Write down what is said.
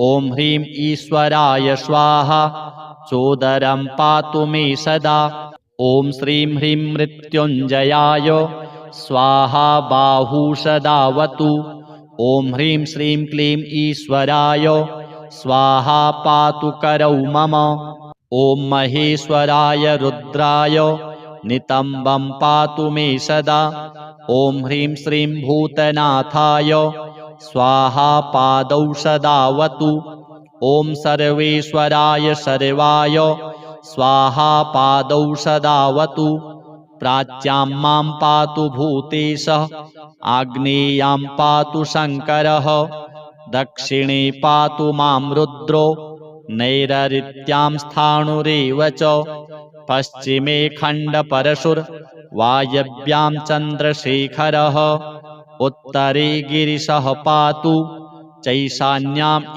ॐ ह्रीं ईश्वराय स्वाहा चोदरं पातु मे सदा। ॐ श्रीं ह्रीं मृत्युञ्जयाय स्वाहा बाहू सदावतु। ॐ ह्रीं श्रीं क्लीं ईश्वराय स्वाहा पातु करौ मम। ॐ महेश्वराय रुद्राय नितम्बं पातु मे सदा। ॐ ह्रीं श्रीं भूतनाथाय स्वाहा पादौ सदावतु। ॐ सर्वेश्वराय सर्वाय स्वाहा पादौ सदावतु। प्राच्यां मां पातु भूतेशः आग्नेयां पातु शङ्करः दक्षिणे पातु मां रुद्रो नैरृत्यां स्थाणुरेव च पश्चिमे खण्डपरशुर्वायव्यां चन्द्रशेखरः उत्तरे गिरिशः पातु चैशान्याम्